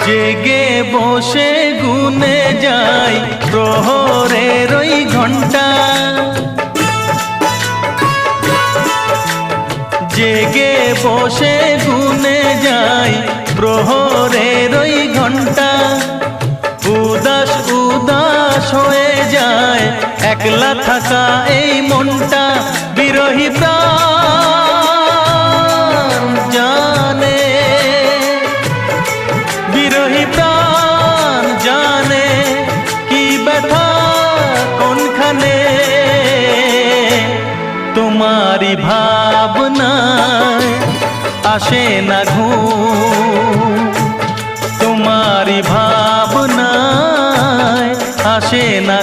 জেগে বসে গুনে যাই প্রহরের ওই ঘন্টা, জেগে বসে গুনে যাই প্রহরের ওই ঘন্টা। উদাস উদাস হয়ে যায় একলা থাকা এই মনটা, বিরহী প্রাণ জানে, বিরহী প্রাণ জানে কি ব্যথা কোনখানে। তোমারই ভাবনায় আসে না ঘুম, তোমারই ভাবনায় আসে না